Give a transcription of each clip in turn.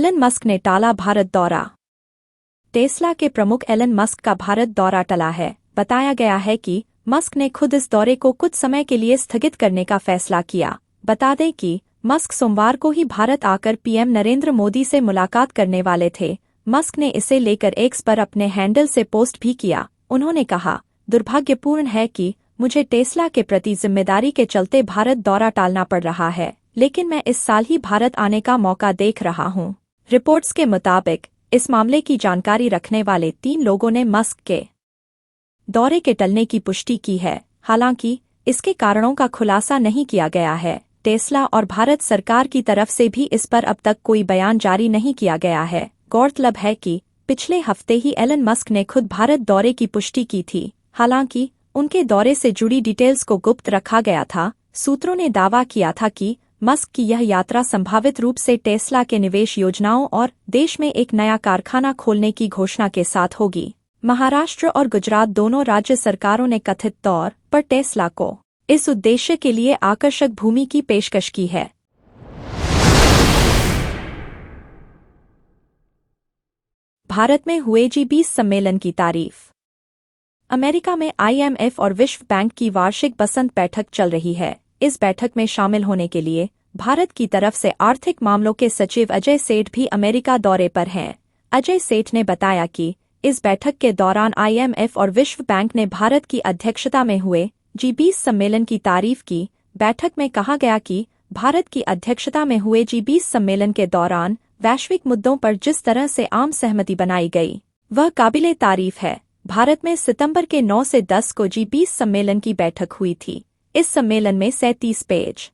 Elon Musk ने टाला भारत दौरा। टेस्ला के प्रमुख एलन मस्क का भारत दौरा टला है। बताया गया है कि मस्क ने खुद इस दौरे को कुछ समय के लिए स्थगित करने का फैसला किया। बता दें कि मस्क सोमवार को ही भारत आकर पीएम नरेंद्र मोदी से मुलाकात करने वाले थे। मस्क ने इसे लेकर एक्स पर अपने हैंडल से पोस्ट भी किया। उन्होंने कहा, दुर्भाग्यपूर्ण है कि मुझे टेस्ला के प्रति जिम्मेदारी के चलते भारत दौरा टालना पड़ रहा है, लेकिन मैं इस साल ही भारत आने का मौका देख रहा हूं। रिपोर्ट्स के मुताबिक इस मामले की जानकारी रखने वाले 3 लोगों ने मस्क के दौरे के टलने की पुष्टि की है। हालांकि इसके कारणों का खुलासा नहीं किया गया है। टेस्ला और भारत सरकार की तरफ से भी इस पर अब तक कोई बयान जारी नहीं किया गया है। गौरतलब है कि पिछले हफ्ते ही एलन मस्क ने खुद भारत दौरे की पुष्टि की थी। हालांकि उनके दौरे से जुड़ी डिटेल्स को गुप्त रखा गया था। सूत्रों ने दावा किया था कि मस्क की यह यात्रा संभावित रूप से टेस्ला के निवेश योजनाओं और देश में एक नया कारखाना खोलने की घोषणा के साथ होगी। महाराष्ट्र और गुजरात दोनों राज्य सरकारों ने कथित तौर पर टेस्ला को इस उद्देश्य के लिए आकर्षक भूमि की पेशकश की है। भारत में हुए जी20 सम्मेलन की तारीफ। अमेरिका में आईएमएफ और विश्व बैंक की वार्षिक बसंत बैठक चल रही है। इस बैठक में शामिल होने के लिए भारत की तरफ से आर्थिक मामलों के सचिव अजय सेठ भी अमेरिका दौरे पर हैं। अजय सेठ ने बताया कि इस बैठक के दौरान आईएमएफ और विश्व बैंक ने भारत की अध्यक्षता में हुए जी20 सम्मेलन की तारीफ की। बैठक में कहा गया कि भारत की अध्यक्षता में हुए जी20 सम्मेलन के दौरान वैश्विक मुद्दों पर जिस तरह से आम सहमति बनाई गई, वह काबिले तारीफ है। भारत में सितंबर के 9 से 10 को जी20 सम्मेलन की बैठक हुई थी। इस सम्मेलन में 37 पेज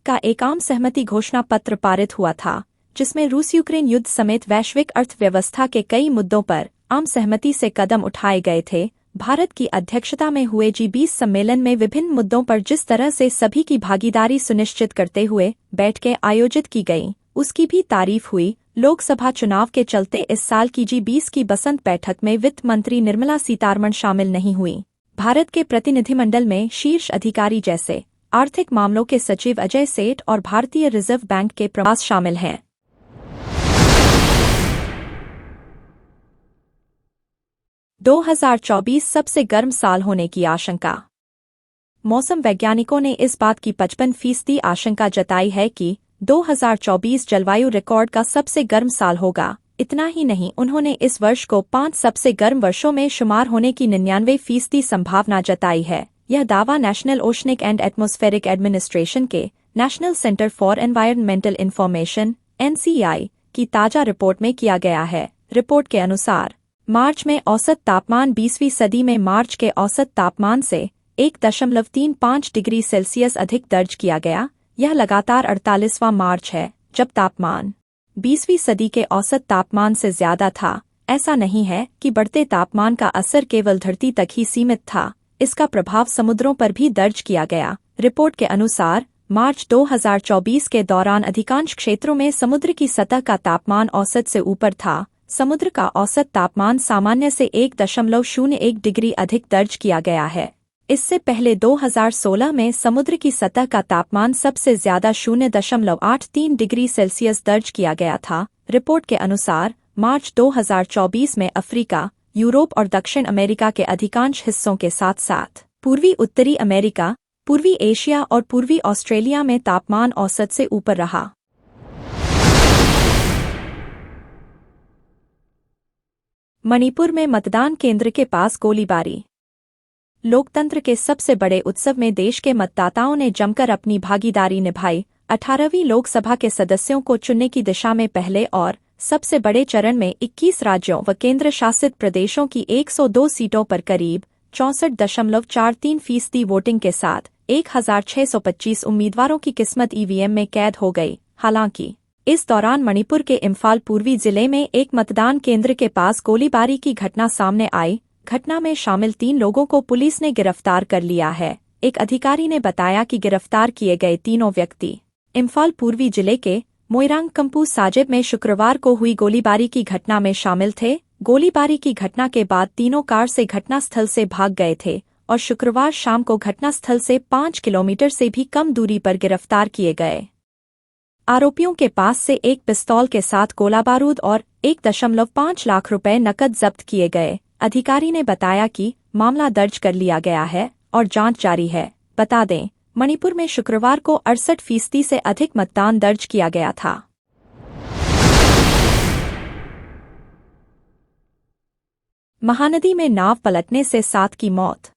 का एक आम सहमति घोषणा पत्र पारित हुआ था, जिसमें रूस यूक्रेन युद्ध समेत वैश्विक अर्थव्यवस्था के कई मुद्दों पर आम सहमति से कदम उठाए गए थे। भारत की अध्यक्षता में हुए जी20 सम्मेलन में विभिन्न मुद्दों पर जिस तरह से सभी की भागीदारी सुनिश्चित करते हुए बैठकें आयोजित की गईं, उसकी भी तारीफ हुई। लोकसभा चुनाव के चलते इस साल की जी20 की बसंत बैठक में वित्त मंत्री निर्मला सीतारमण शामिल नहीं हुई। भारत के प्रतिनिधिमंडल में शीर्ष अधिकारी जैसे आर्थिक मामलों के सचिव अजय सेठ और भारतीय रिजर्व बैंक के प्रमुख शामिल हैं। दो 2024 सबसे गर्म साल होने की आशंका। मौसम वैज्ञानिकों ने इस बात की 55% आशंका जताई है कि 2024 जलवायु रिकॉर्ड का सबसे गर्म साल होगा। इतना ही नहीं, उन्होंने इस वर्ष को 5 सबसे गर्म वर्षों में शुमार होने की 99% संभावना जताई है। यह दावा National Oceanic and Atmospheric Administration के National Center for Environmental Information (NCI) की ताजा रिपोर्ट में किया गया है। रिपोर्ट के अनुसार मार्च में औसत तापमान 20वीं सदी में मार्च के औसत तापमान से 1.35 डिग्री सेल्सियस अधिक दर्ज किया गया। यह लगातार 48वां मार्च है जब तापमान 20वीं सदी के औसत तापमान से ज्यादा था। ऐसा नहीं है कि बढ़ते तापमान का असर केवल धरती तक ही सीमित था, इसका प्रभाव समुद्रों पर भी दर्ज किया गया। रिपोर्ट के अनुसार मार्च 2024 के दौरान अधिकांश क्षेत्रों में समुद्र की सतह का तापमान औसत से ऊपर था। समुद्र का औसत तापमान सामान्य से 1.01 डिग्री अधिक दर्ज किया गया है। इससे पहले 2016 में समुद्र की सतह का तापमान सबसे ज्यादा 0.83 डिग्री सेल्सियस दर्ज किया गया था। रिपोर्ट के अनुसार मार्च 2024 में अफ्रीका, यूरोप और दक्षिण अमेरिका के अधिकांश हिस्सों के साथ साथ पूर्वी उत्तरी अमेरिका, पूर्वी एशिया और पूर्वी ऑस्ट्रेलिया में तापमान औसत से ऊपर रहा। मणिपुर में मतदान केंद्र के पास गोलीबारी। लोकतंत्र के सबसे बड़े उत्सव में देश के मतदाताओं ने जमकर अपनी भागीदारी निभाई। 18वीं लोकसभा के सदस्यों को चुनने की दिशा में पहले और सबसे बड़े चरण में 21 राज्यों व केंद्र शासित प्रदेशों की 102 सीटों पर करीब 64.43% वोटिंग के साथ 1625 उम्मीदवारों की किस्मत ईवीएम में कैद हो गई। हालांकि इस दौरान मणिपुर के इम्फाल पूर्वी जिले में एक मतदान केंद्र के पास गोलीबारी की घटना सामने आई। घटना में शामिल 3 लोगों को पुलिस ने गिरफ्तार कर लिया है। एक अधिकारी ने बताया कि गिरफ्तार किए गए तीनों व्यक्ति इम्फाल पूर्वी जिले के मोइरांग कंपू साजिब में शुक्रवार को हुई गोलीबारी की घटना में शामिल थे। गोलीबारी की घटना के बाद तीनों कार से घटनास्थल से भाग गए थे और शुक्रवार शाम को घटनास्थल से 5 किलोमीटर से भी कम दूरी पर गिरफ्तार किए गए। आरोपियों के पास से एक पिस्तौल के साथ गोला बारूद और 1.5 लाख रुपए नकद जब्त किए गए। अधिकारी ने बताया कि मामला दर्ज कर लिया गया है और जांच जारी है। बता दें, मणिपुर में शुक्रवार को 68% से अधिक मतदान दर्ज किया गया था। महानदी में नाव पलटने से 7 की मौत।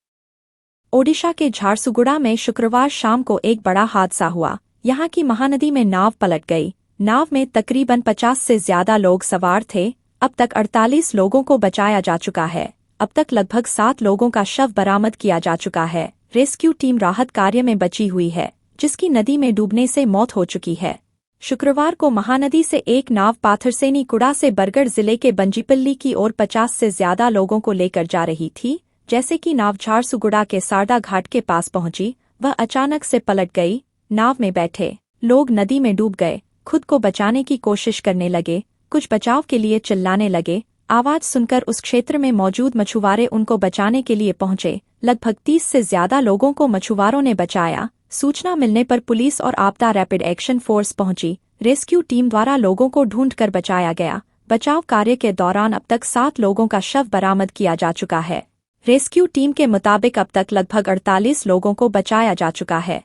ओडिशा के झारसुगुड़ा में शुक्रवार शाम को एक बड़ा हादसा हुआ। यहां की महानदी में नाव पलट गई। नाव में तकरीबन 50 से ज्यादा लोग सवार थे। अब तक 48 लोगों को बचाया जा चुका है। अब तक लगभग 7 लोगों का शव बरामद किया जा चुका है। रेस्क्यू टीम राहत कार्य में बची हुई है, जिसकी नदी में डूबने से मौत हो चुकी है। शुक्रवार को महानदी से एक नाव पाथरसेनी कुड़ा से बरगढ़ जिले के बंजीपल्ली की ओर 50 से ज्यादा लोगों को लेकर जा रही थी। जैसे कि नाव झारसुगुड़ा के सारदा घाट के पास पहुंची, वह अचानक से पलट गई। नाव में बैठे लोग नदी में डूब गए। खुद को बचाने की कोशिश करने लगे। कुछ बचाव के लिए चिल्लाने लगे। आवाज सुनकर उस क्षेत्र में मौजूद मछुआरे उनको बचाने के लिए पहुंचे। लगभग 30 से ज्यादा लोगों को मछुआरों ने बचाया। सूचना मिलने पर पुलिस और आपदा रैपिड एक्शन फोर्स पहुंची। रेस्क्यू टीम द्वारा लोगों को ढूंढकर बचाया गया। बचाव कार्य के दौरान अब तक 7 लोगों का शव बरामद किया जा चुका है। रेस्क्यू टीम के मुताबिक अब तक लगभग 48 लोगों को बचाया जा चुका है।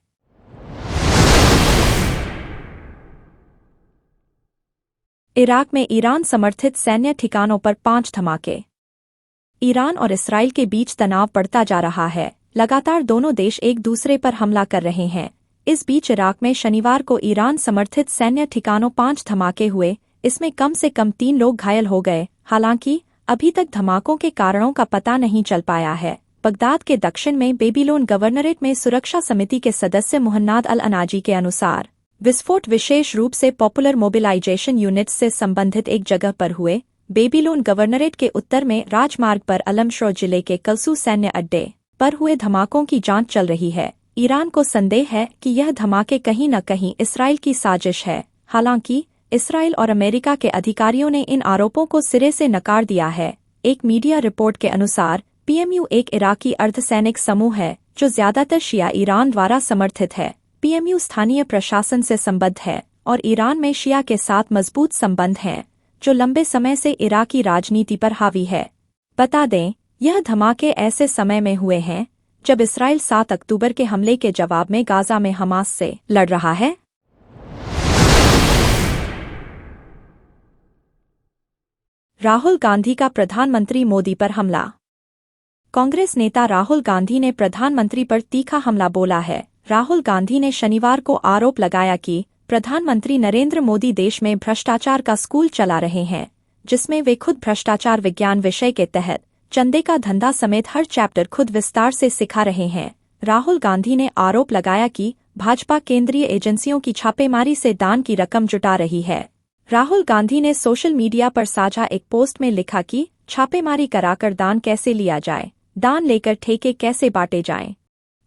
इराक में ईरान समर्थित सैन्य ठिकानों पर 5 धमाके। ईरान और इसराइल के बीच तनाव बढ़ता जा रहा है। लगातार दोनों देश एक दूसरे पर हमला कर रहे हैं। इस बीच इराक में शनिवार को ईरान समर्थित सैन्य ठिकानों 5 धमाके हुए। इसमें कम से कम 3 लोग घायल हो गए। हालांकि अभी तक धमाकों के कारणों का पता नहीं चल पाया है। बगदाद के दक्षिण में बेबीलोन गवर्नरेट में सुरक्षा समिति के सदस्य मुहन्नाद अल अनाजी के अनुसार विस्फोट विशेष रूप से पॉपुलर मोबिलाइजेशन यूनिट से संबंधित एक जगह पर हुए। बेबीलोन गवर्नरेट के उत्तर में राजमार्ग पर अलमश्रो जिले के कलसू सैन्य अड्डे पर हुए धमाकों की जांच चल रही है। ईरान को संदेह है कि यह धमाके कहीं न कहीं इसराइल की साजिश है। हालांकि इसराइल और अमेरिका के अधिकारियों ने इन आरोपों को सिरे से नकार दिया है। एक मीडिया रिपोर्ट के अनुसार पीएमयू एक इराकी अर्धसैनिक समूह है जो ज्यादातर शिया ईरान द्वारा समर्थित है। पीएमयू स्थानीय प्रशासन से संबद्ध है और ईरान में शिया के साथ मजबूत संबंध हैं, जो लंबे समय से इराकी राजनीति पर हावी है। बता दें, यह धमाके ऐसे समय में हुए हैं जब इसराइल 7 अक्टूबर के हमले के जवाब में गाजा में हमास से लड़ रहा है। राहुल गांधी का प्रधानमंत्री मोदी पर हमला। कांग्रेस नेता राहुल गांधी ने प्रधानमंत्री पर तीखा हमला बोला है। राहुल गांधी ने शनिवार को आरोप लगाया कि प्रधानमंत्री नरेंद्र मोदी देश में भ्रष्टाचार का स्कूल चला रहे हैं, जिसमें वे खुद भ्रष्टाचार विज्ञान विषय के तहत चंदे का धंधा समेत हर चैप्टर खुद विस्तार से सिखा रहे हैं। राहुल गांधी ने आरोप लगाया कि भाजपा केंद्रीय एजेंसियों की छापेमारी से दान की रकम जुटा रही है। राहुल गांधी ने सोशल मीडिया पर साझा एक पोस्ट में लिखा कि छापेमारी कराकर दान कैसे लिया जाए, दान लेकर ठेके कैसे बांटे जाएं,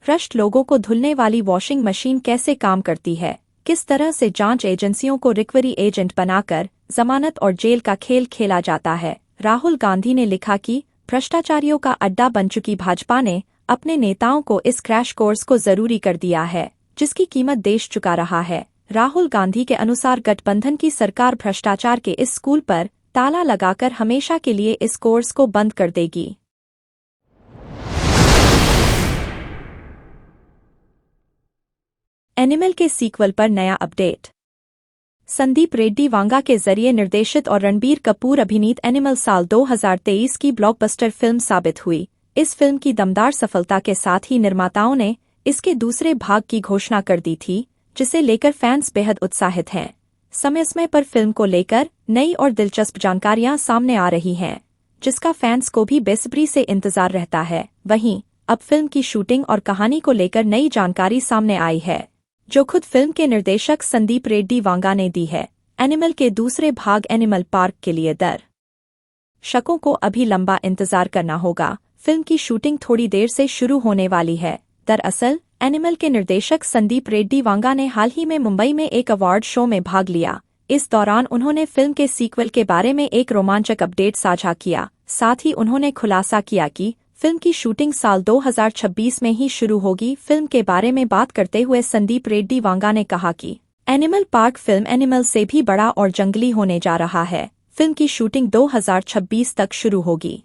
भ्रष्ट लोगों को धुलने वाली वॉशिंग मशीन कैसे काम करती है, किस तरह से जांच एजेंसियों को रिकवरी एजेंट बनाकर जमानत और जेल का खेल खेला जाता है। राहुल गांधी ने लिखा कि भ्रष्टाचारियों का अड्डा बन चुकी भाजपा ने अपने नेताओं को इस क्रैश कोर्स को जरूरी कर दिया है, जिसकी कीमत देश चुका रहा है। राहुल गांधी के अनुसार गठबंधन की सरकार भ्रष्टाचार के इस स्कूल पर ताला लगाकर हमेशा के लिए इस कोर्स को बंद कर देगी। एनिमल के सीक्वल पर नया अपडेट। संदीप रेड्डी वांगा के जरिए निर्देशित और रणबीर कपूर अभिनीत एनिमल साल 2023 की ब्लॉकबस्टर फिल्म साबित हुई। इस फिल्म की दमदार सफलता के साथ ही निर्माताओं ने इसके दूसरे भाग की घोषणा कर दी थी, जिसे लेकर फैंस बेहद उत्साहित हैं। समय समय पर फिल्म को लेकर नई और दिलचस्प जानकारियां सामने आ रही हैं, जिसका फैंस को भी बेसब्री से इंतजार रहता है। वहीं अब फिल्म की शूटिंग और कहानी को लेकर नई जानकारी सामने आई है, जो खुद फिल्म के निर्देशक संदीप रेड्डी वांगा ने दी है। एनिमल के दूसरे भाग एनिमल पार्क के लिए दर्शकों को अभी लंबा इंतजार करना होगा। फिल्म की शूटिंग थोड़ी देर से शुरू होने वाली है। दरअसल एनिमल के निर्देशक संदीप रेड्डी वांगा ने हाल ही में मुंबई में एक अवार्ड शो में भाग लिया। इस दौरान उन्होंने फिल्म के सीक्वल के बारे में एक रोमांचक अपडेट साझा किया। साथ ही उन्होंने खुलासा किया कि फिल्म की शूटिंग साल 2026 में ही शुरू होगी। फिल्म के बारे में बात करते हुए संदीप रेड्डी वांगा ने कहा कि एनिमल पार्क फिल्म एनिमल से भी बड़ा और जंगली होने जा रहा है। फिल्म की शूटिंग 2026 तक शुरू होगी।